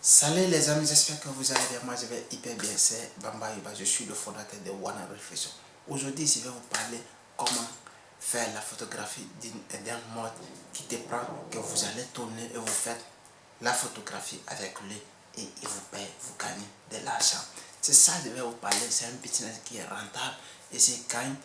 Salut les amis, j'espère que vous allez bien. Moi je vais hyper bien, c'est Bamba Yuba, je suis le fondateur de One Reflection. Aujourd'hui je vais vous parler comment faire la photographie d'un mode qui te prend, que vous allez tourner et vous faites la photographie avec lui et il vous paye, vous gagnez de l'argent. C'est ça que je vais vous parler, c'est un business qui est rentable et c'est gagne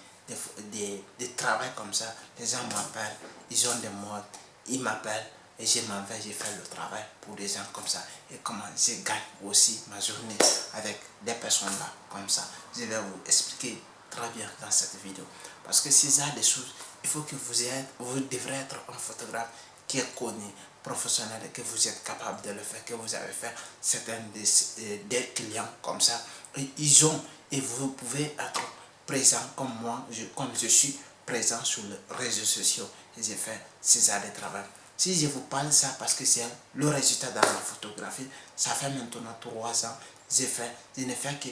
des travail comme ça. Les gens m'appellent, ils ont des modes, ils m'appellent. Et je m'en vais, je fais le travail pour des gens comme ça. Et comment je gagne aussi ma journée avec des personnes là, comme ça. Je vais vous expliquer très bien dans cette vidéo. Parce que c'est ça des choses, il faut que vous devrez être un photographe qui est connu, professionnel, que vous êtes capable de le faire, que vous avez fait certains des clients comme ça. Et ils ont, et vous pouvez être présent comme moi, comme je suis présent sur les réseaux sociaux. Et j'ai fait ces années de travail. Si je vous parle ça parce que c'est le résultat dans la photographie, ça fait maintenant 3 ans, je ne fais que,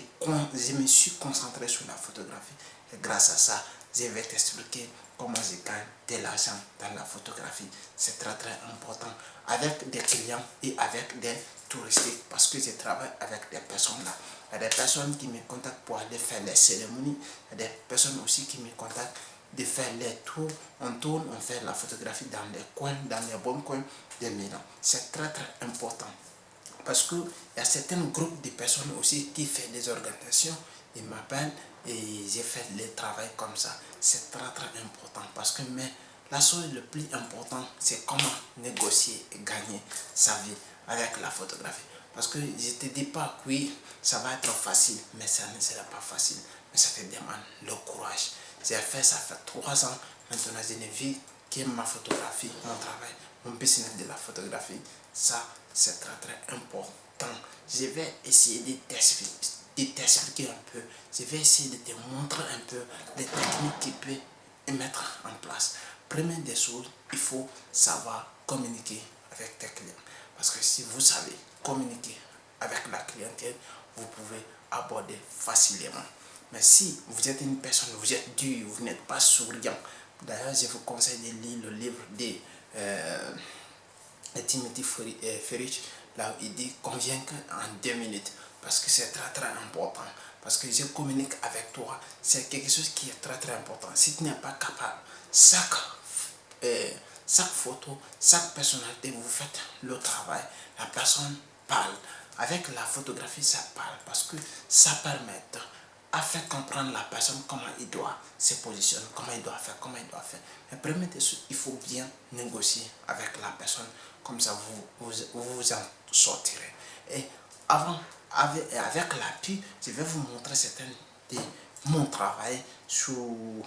je me suis concentré sur la photographie. Et grâce à ça, je vais t'expliquer comment je gagne de l'argent dans la photographie. C'est très important avec des clients et avec des touristes parce que je travaille avec des personnes là. Il y a des personnes qui me contactent pour aller faire les cérémonies. Il y a des personnes aussi qui me contactent de faire les tours, on tourne, on fait la photographie dans les coins, dans les bons coins de Milan. C'est très important. Parce qu'il y a certains groupes de personnes aussi qui font des organisations, ils m'appellent et j'ai fait le travail comme ça. C'est très important parce que la chose le plus importante, c'est comment négocier et gagner sa vie avec la photographie. Parce que je ne te dis pas, oui, ça va être facile, mais ça ne sera pas facile. Mais ça te demande le courage. J'ai fait ça fait 3 ans. Maintenant, je ne vis que ma photographie, mon travail, mon business de la photographie. Ça, c'est très important. Je vais essayer de t'expliquer un peu. Je vais essayer de te montrer un peu les techniques qui peuvent mettre en place. Première des choses, il faut savoir communiquer avec tes clients. Parce que si vous savez communiquer avec la clientèle, vous pouvez aborder facilement. Mais si vous êtes une personne, vous êtes dur, vous n'êtes pas souriant, d'ailleurs je vous conseille de lire le livre de Timothy Ferrich, là où il dit convaincre en 2 minutes, parce que c'est très important. Parce que je communique avec toi, c'est quelque chose qui est très important. Si tu n'es pas capable, chaque photo, chaque personnalité, vous faites le travail, la personne parle. Avec la photographie, ça parle parce que ça permet à faire comprendre la personne comment il doit se positionner, comment il doit faire, Mais première des choses, il faut bien négocier avec la personne, comme ça vous en sortirez. Et avec l'appui, je vais vous montrer certains de mon travail sur mon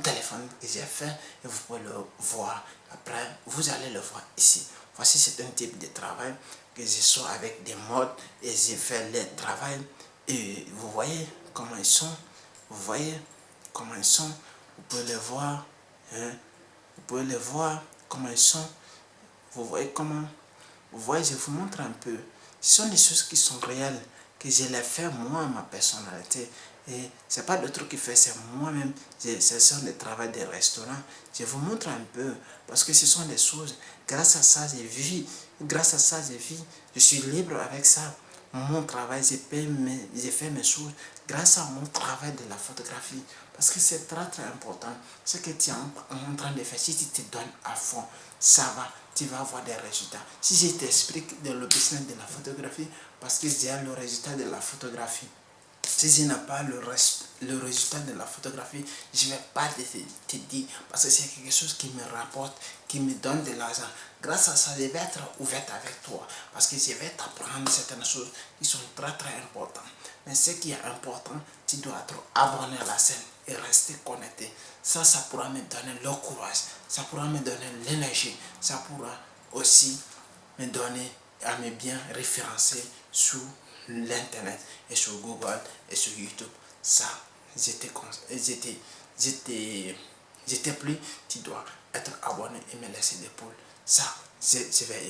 téléphone que j'ai fait et vous pouvez le voir. Après, vous allez le voir ici. Voici c'est un type de travail que je suis avec des modes et j'ai fait le travail. Et vous voyez comment ils sont. Vous voyez comment ils sont. Vous pouvez les voir. Hein? Vous pouvez les voir comment ils sont. Vous voyez comment. Vous voyez, je vous montre un peu. Ce sont des choses qui sont réelles, que je les fais moi, ma personnalité. Et ce n'est pas d'autres qui fait, c'est moi-même. Ce sont des travaux des restaurants. Je vous montre un peu, parce que ce sont des choses. Grâce à ça, j'ai vu. Grâce à ça, j'ai vu. Je suis libre avec ça. Mon travail, j'ai fait mes choses grâce à mon travail de la photographie. Parce que c'est très important. Ce que tu es en train de faire, si tu te donnes à fond, ça va, tu vas avoir des résultats. Si je t'explique le business de la photographie, parce que j'ai le résultat de la photographie. Si je n'ai pas le résultat de la photographie, je ne vais pas te dire, parce que c'est quelque chose qui me rapporte, qui me donne de l'argent. Grâce à ça, je vais être ouverte avec toi, parce que je vais t'apprendre certaines choses qui sont très importantes. Mais ce qui est important, tu dois être abonné à la chaîne et rester connecté. Ça pourra me donner le courage, ça pourra me donner l'énergie, ça pourra aussi me donner à me bien référencer sur l'internet et sur Google et sur YouTube. Ça, j'étais plus, tu dois être abonné et me laisser des poules. Ça, je vais